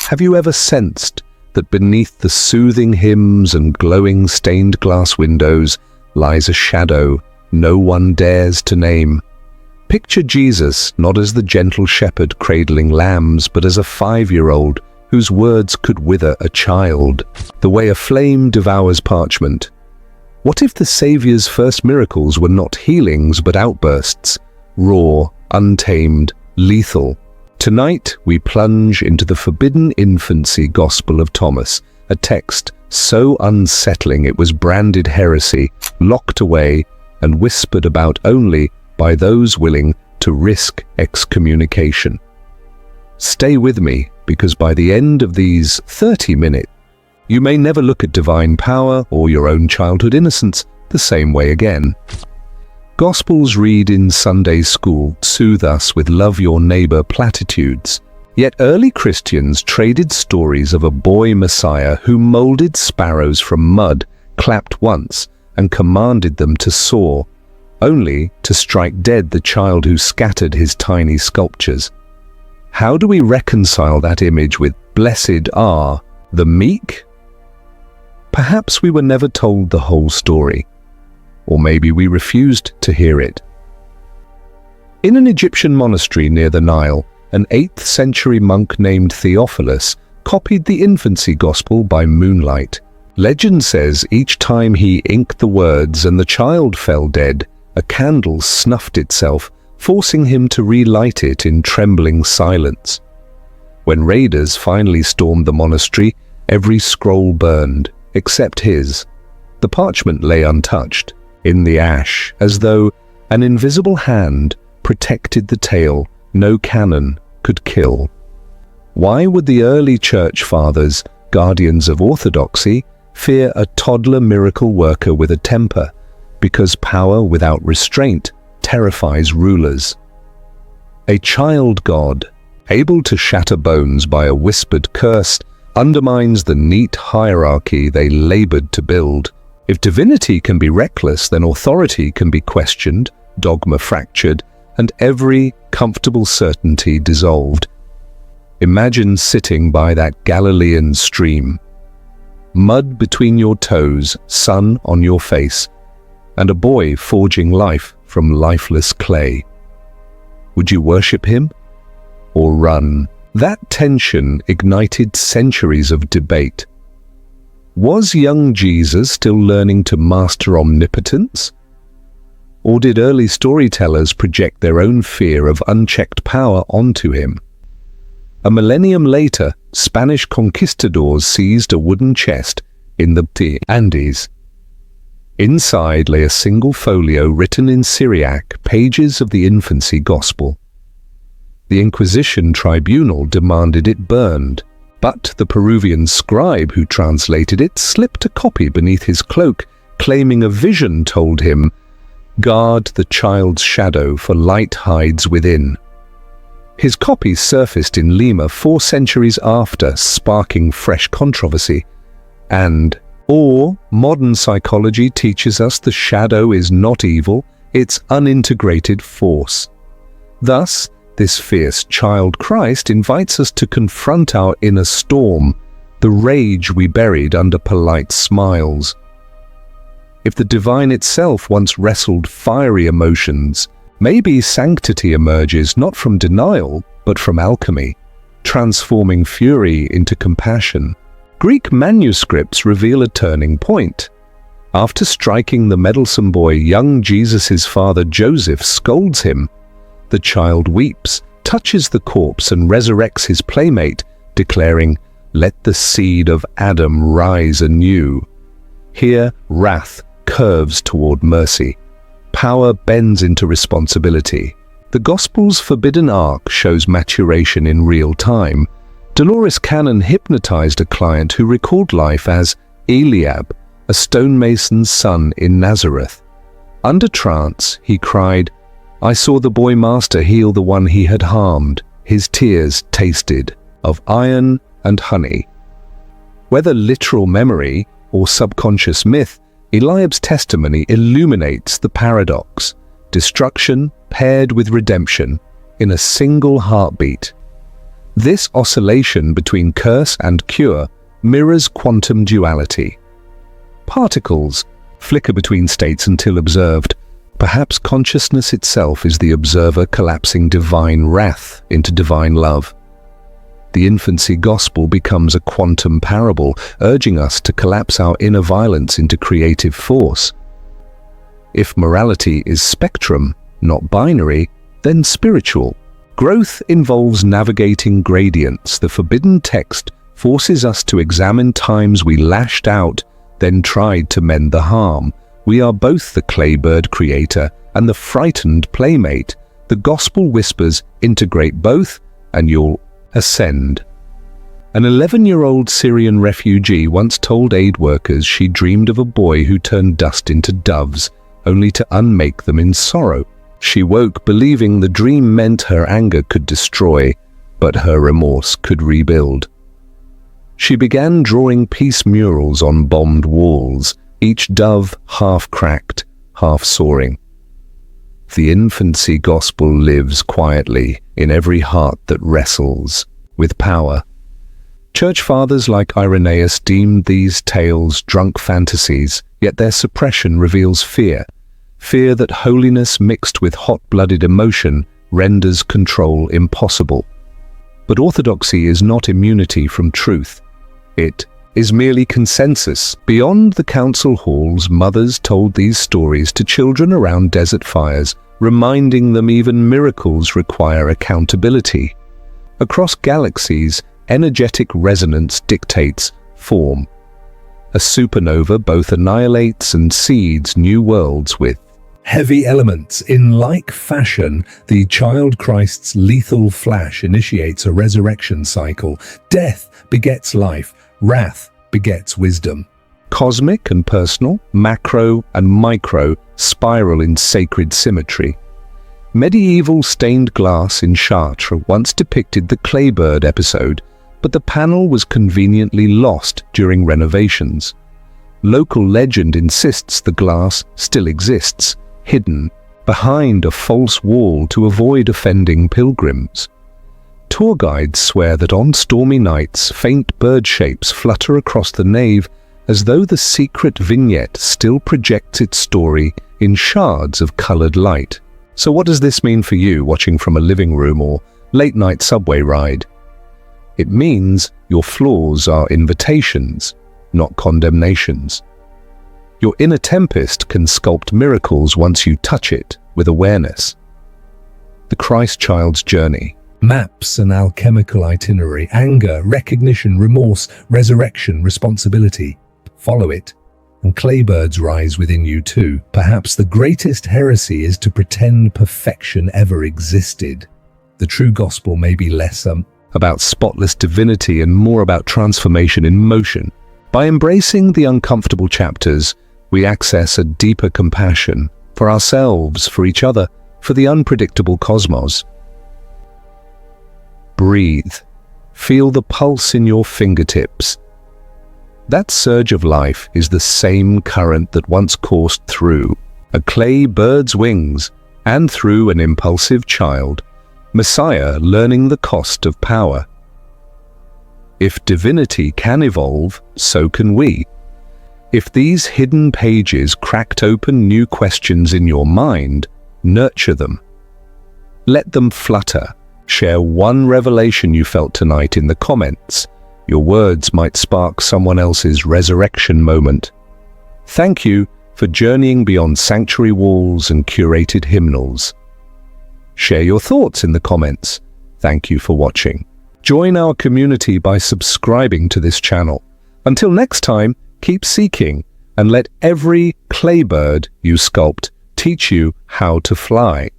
Have you ever sensed that beneath the soothing hymns and glowing stained glass windows lies a shadow no one dares to name? Picture Jesus not as the gentle shepherd cradling lambs, but as a 5-year-old whose words could wither a child, the way a flame devours parchment. What if the Saviour's first miracles were not healings but outbursts, raw, untamed, lethal? Tonight we plunge into the forbidden infancy gospel of Thomas, a text so unsettling it was branded heresy, locked away and whispered about only by those willing to risk excommunication. Stay with me, because by the end of these 30 minutes, you may never look at divine power or your own childhood innocence the same way again. Gospels read in Sunday school soothe us with love your neighbor platitudes. Yet early Christians traded stories of a boy Messiah who molded sparrows from mud, clapped once, and commanded them to soar, only to strike dead the child who scattered his tiny sculptures. How do we reconcile that image with "Blessed are the meek"? Perhaps we were never told the whole story, or maybe we refused to hear it. In an Egyptian monastery near the Nile, an 8th century monk named Theophilus copied the infancy gospel by moonlight. Legend says each time he inked the words and the child fell dead, a candle snuffed itself, forcing him to relight it in trembling silence. When raiders finally stormed the monastery, every scroll burned, except his. The parchment lay untouched, in the ash, as though an invisible hand protected the tale no cannon could kill. Why would the early church fathers, guardians of orthodoxy, fear a toddler miracle worker with a temper? Because power without restraint terrifies rulers. A child god, able to shatter bones by a whispered curse, undermines the neat hierarchy they labored to build. If divinity can be reckless, then authority can be questioned, dogma fractured, and every comfortable certainty dissolved. Imagine sitting by that Galilean stream. Mud between your toes, sun on your face, and a boy forging life from lifeless clay. Would you worship him or run? That tension ignited centuries of debate. Was young Jesus still learning to master omnipotence? Or did early storytellers project their own fear of unchecked power onto him? A millennium later, Spanish conquistadors seized a wooden chest in the Andes. Inside lay a single folio written in Syriac, pages of the infancy gospel. The Inquisition tribunal demanded it burned, but the Peruvian scribe who translated it slipped a copy beneath his cloak, claiming a vision told him, "Guard the child's shadow, for light hides within." His copy surfaced in Lima 4 centuries after, sparking fresh controversy. Or modern psychology teaches us the shadow is not evil, it's unintegrated force. Thus, this fierce child Christ invites us to confront our inner storm, the rage we buried under polite smiles. If the divine itself once wrestled fiery emotions, maybe sanctity emerges not from denial, but from alchemy, transforming fury into compassion. Greek manuscripts reveal a turning point. After striking the meddlesome boy, young Jesus' father Joseph scolds him. The child weeps, touches the corpse and resurrects his playmate, declaring, "Let the seed of Adam rise anew." Here, wrath curves toward mercy. Power bends into responsibility. The Gospel's forbidden arc shows maturation in real time. Dolores Cannon hypnotized a client who recalled life as Eliab, a stonemason's son in Nazareth. Under trance, he cried, "I saw the boy master heal the one he had harmed. His tears tasted of iron and honey." Whether literal memory or subconscious myth, Eliab's testimony illuminates the paradox: destruction paired with redemption in a single heartbeat. This oscillation between curse and cure mirrors quantum duality. Particles flicker between states until observed. Perhaps consciousness itself is the observer collapsing divine wrath into divine love. The infancy gospel becomes a quantum parable, urging us to collapse our inner violence into creative force. If morality is spectrum, not binary, then spiritual. Growth involves navigating gradients. The forbidden text forces us to examine times we lashed out, then tried to mend the harm. We are both the claybird creator and the frightened playmate. The gospel whispers, integrate both and you'll ascend. An 11-year-old Syrian refugee once told aid workers she dreamed of a boy who turned dust into doves, only to unmake them in sorrow. She woke believing the dream meant her anger could destroy, but her remorse could rebuild. She began drawing peace murals on bombed walls, each dove half cracked, half soaring. The infancy gospel lives quietly in every heart that wrestles with power. Church fathers like Irenaeus deemed these tales drunk fantasies, yet their suppression reveals fear. Fear that holiness mixed with hot-blooded emotion renders control impossible. But orthodoxy is not immunity from truth. It is merely consensus. Beyond the council halls, mothers told these stories to children around desert fires, reminding them even miracles require accountability. Across galaxies, energetic resonance dictates form. A supernova both annihilates and seeds new worlds with heavy elements. In like fashion, the child Christ's lethal flash initiates a resurrection cycle. Death begets life, wrath begets wisdom. Cosmic and personal, macro and micro spiral in sacred symmetry. Medieval stained glass in Chartres once depicted the Claybird episode, but the panel was conveniently lost during renovations. Local legend insists the glass still exists, hidden behind a false wall to avoid offending pilgrims. Tour guides swear that on stormy nights, faint bird shapes flutter across the nave as though the secret vignette still projects its story in shards of colored light. So what does this mean for you watching from a living room or late-night subway ride? It means your flaws are invitations, not condemnations. Your inner tempest can sculpt miracles once you touch it with awareness. The Christ child's journey maps an alchemical itinerary: anger, recognition, remorse, resurrection, responsibility. Follow it, and claybirds rise within you too. Perhaps the greatest heresy is to pretend perfection ever existed. The true gospel may be less about spotless divinity and more about transformation in motion. By embracing the uncomfortable chapters, we access a deeper compassion for ourselves, for each other, for the unpredictable cosmos. Breathe. Feel the pulse in your fingertips. That surge of life is the same current that once coursed through a clay bird's wings and through an impulsive child, Messiah learning the cost of power. If divinity can evolve, so can we. If these hidden pages cracked open new questions in your mind, nurture them. Let them flutter. Share one revelation you felt tonight in the comments. Your words might spark someone else's resurrection moment. Thank you for journeying beyond sanctuary walls and curated hymnals. Share your thoughts in the comments. Thank you for watching. Join our community by subscribing to this channel. Until next time, keep seeking and let every claybird you sculpt teach you how to fly.